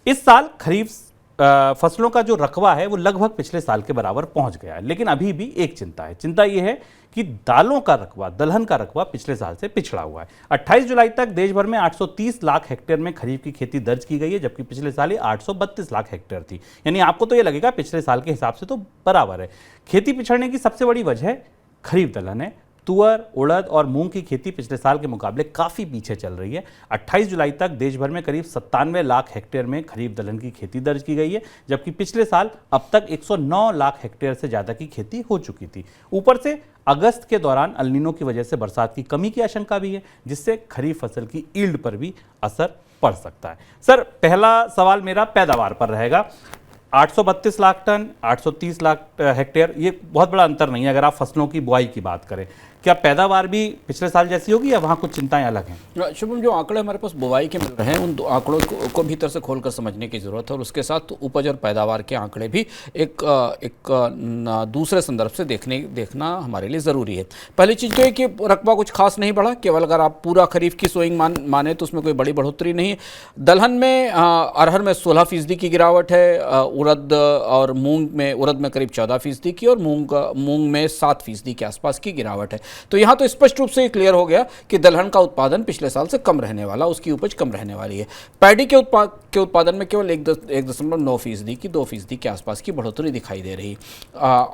इस साल खरीफ फसलों का जो रकबा है वो लगभग पिछले साल के बराबर पहुंच गया है, लेकिन अभी भी एक चिंता है। चिंता ये है कि दालों का रकबा, दलहन का रकबा पिछले साल से पिछड़ा हुआ है। 28 जुलाई तक देश भर में 830 लाख हेक्टेयर में खरीफ की खेती दर्ज की गई है, जबकि पिछले साल ये 832 लाख हेक्टेयर थी। यानी आपको तो ये लगेगा पिछले साल के हिसाब से तो बराबर है। खेती पिछड़ने की सबसे बड़ी वजह खरीफ दलहन है। तुअर, उड़द और मूंग की खेती पिछले साल के मुकाबले काफ़ी पीछे चल रही है। 28 जुलाई तक देश भर में करीब 97 लाख हेक्टेयर में खरीफ दलहन की खेती दर्ज की गई है, जबकि पिछले साल अब तक 109 लाख हेक्टेयर से ज़्यादा की खेती हो चुकी थी। ऊपर से अगस्त के दौरान अल नीनो की वजह से बरसात की कमी की आशंका भी है, जिससे खरीफ फसल की ईल्ड पर भी असर पड़ सकता है। सर, पहला सवाल मेरा पैदावार पर रहेगा। 832 लाख टन, 830 लाख हेक्टेयर, ये बहुत बड़ा अंतर नहीं है अगर आप फसलों की बुआई की बात करें। क्या पैदावार भी पिछले साल जैसी होगी या वहाँ कुछ चिंताएं अलग हैं? शुभम, जो आंकड़े हमारे पास बुवाई के मिल रहे हैं, उन आंकड़ों को भीतर से खोलकर समझने की ज़रूरत है, और उसके साथ उपज और पैदावार के आंकड़े भी एक दूसरे संदर्भ से देखना हमारे लिए ज़रूरी है। पहली चीज़ तो है कि रकबा कुछ खास नहीं बढ़ा, केवल अगर आप पूरा खरीफ की सोइंग माने तो उसमें कोई बड़ी बढ़ोतरी नहीं है। दलहन में, अरहर में 16% की गिरावट है, उड़द और मूंग में, उड़द में करीब 14% की और मूंग में 7% के आसपास की गिरावट है। तो यहाँ तो स्पष्ट रूप से क्लियर हो गया कि दलहन का उत्पादन पिछले साल से कम रहने वाला, उसकी उपज कम रहने वाली है। पैडी के उत्पादन में केवल 1.9% की 2% के आसपास की बढ़ोतरी दिखाई दे रही है।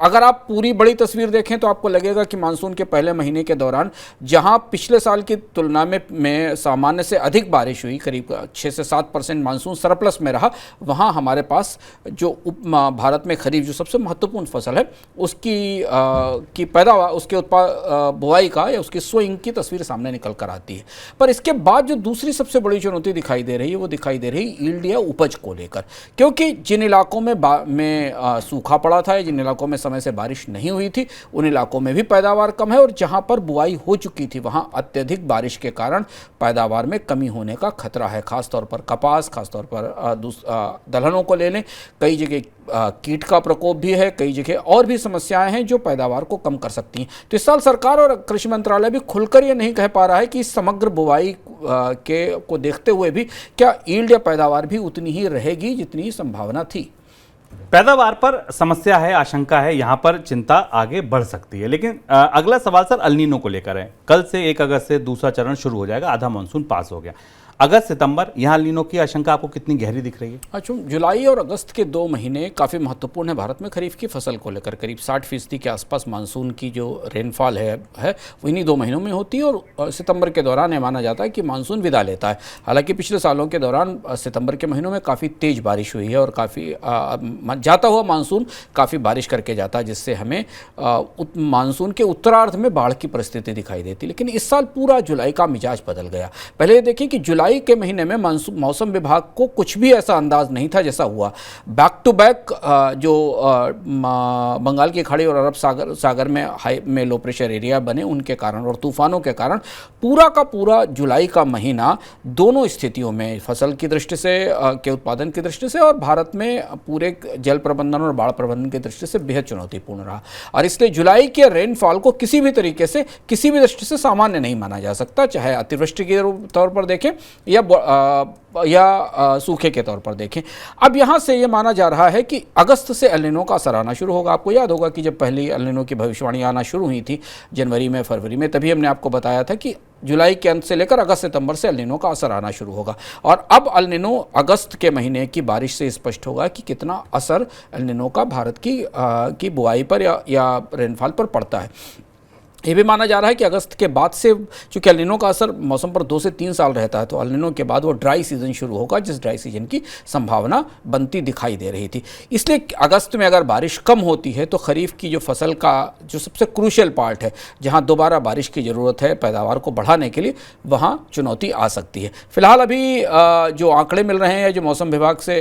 अगर आप पूरी बड़ी तस्वीर देखें तो आपको लगेगा कि मानसून के पहले महीने के दौरान जहाँ पिछले साल की तुलना में सामान्य से अधिक बारिश हुई, करीब 6 से 7% मानसून सरप्लस में रहा, वहाँ हमारे पास जो भारत में खरीफ जो सबसे महत्वपूर्ण फसल है उसकी पैदावार, उसके बुआई का या उसकी सोइंग की तस्वीर सामने निकल कर आती है। पर इसके बाद जो दूसरी सबसे बड़ी चुनौती दिखाई दे रही है वो दिखाई दे रही यील्ड या उपज को लेकर, क्योंकि जिन इलाकों में सूखा पड़ा था, जिन इलाकों में समय से बारिश नहीं हुई थी, उन इलाकों में भी पैदावार कम है, और जहां पर बुआई हो चुकी थी वहां अत्यधिक बारिश के कारण पैदावार में कमी होने का खतरा है। खासतौर पर कपास, खासतौर पर दलहनों को ले लें, कई जगह कीट का प्रकोप भी है, कई जगह और भी समस्याएं हैं जो पैदावार को कम कर सकती हैं। तो इस साल सरकार और कृषि मंत्रालय भी खुलकर ये नहीं कह पा रहा है कि समग्र बुवाई को देखते हुए भी क्या यील्ड या पैदावार भी उतनी ही रहेगी जितनी संभावना थी। पैदावार पर समस्या है, आशंका है, यहाँ पर चिंता आगे बढ़ सकती है। लेकिन अगला सवाल सर अल नीनो को लेकर है। कल से 1 अगस्त से दूसरा चरण शुरू हो जाएगा, आधा मानसून पास हो गया। अगस्त सितंबर, यहाँ अल नीनो की आशंका आपको कितनी गहरी दिख रही है? अच्छा, जुलाई और अगस्त के 2 महीने काफ़ी महत्वपूर्ण है भारत में खरीफ की फसल को लेकर। करीब 60% के आसपास मानसून की जो रेनफॉल है वो इन्हीं 2 महीनों में होती है, और सितंबर के दौरान ये माना जाता है कि मानसून विदा लेता है। हालांकि पिछले सालों के दौरान सितंबर के महीनों में काफ़ी तेज़ बारिश हुई है और काफ़ी जाता हुआ मानसून काफ़ी बारिश करके जाता है, जिससे हमें मानसून के उत्तरार्ध में बाढ़ की परिस्थिति दिखाई देती। लेकिन इस साल पूरा जुलाई का मिजाज बदल गया। पहले देखें कि जुलाई के महीने में मौसम विभाग को कुछ भी ऐसा अंदाज नहीं था जैसा हुआ। बैक टू बैक जो बंगाल की खाड़ी और अरब सागर में लो प्रेशर एरिया बने, उनके कारण और तूफानों के कारण पूरा का पूरा जुलाई का महीना दोनों स्थितियों में, फसल की दृष्टि से, के उत्पादन की दृष्टि से, और भारत में पूरे जल प्रबंधन और बाढ़ प्रबंधन की दृष्टि से बेहद चुनौतीपूर्ण रहा। और इसलिए जुलाई के रेनफॉल को किसी भी तरीके से, किसी भी दृष्टि से सामान्य नहीं माना जा सकता, चाहे अतिवृष्टि के तौर पर देखें या सूखे के तौर पर देखें। अब यहाँ से ये माना जा रहा है कि अगस्त से एल नीनो का असर आना शुरू होगा। आपको याद होगा कि जब पहली एल नीनो की भविष्यवाणी आना शुरू हुई थी जनवरी में, फरवरी में, तभी हमने आपको बताया था कि जुलाई के अंत से लेकर अगस्त सितंबर से एल नीनो का असर आना शुरू होगा। और अब एल नीनो अगस्त के महीने की बारिश से स्पष्ट होगा कि कितना असर एल नीनो का भारत की बुआई पर या रेनफॉल पर पड़ता है। ये भी माना जा रहा है कि अगस्त के बाद से, चूँकि एल नीनो का असर मौसम पर 2 से 3 साल रहता है, तो एल नीनो के बाद वो ड्राई सीजन शुरू होगा, जिस ड्राई सीजन की संभावना बनती दिखाई दे रही थी। इसलिए अगस्त में अगर बारिश कम होती है तो खरीफ की जो फसल का जो सबसे क्रूशियल पार्ट है, जहाँ दोबारा बारिश की ज़रूरत है पैदावार को बढ़ाने के लिए, वहाँ चुनौती आ सकती है। फिलहाल अभी जो आंकड़े मिल रहे हैं, जो मौसम विभाग से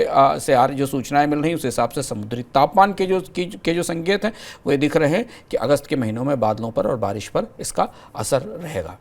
जो सूचनाएँ मिल रही हैं, उस हिसाब से समुद्री तापमान के जो संकेत हैं वो ये दिख रहे हैं कि अगस्त के महीनों में बादलों पर और बारिश पर इसका असर रहेगा।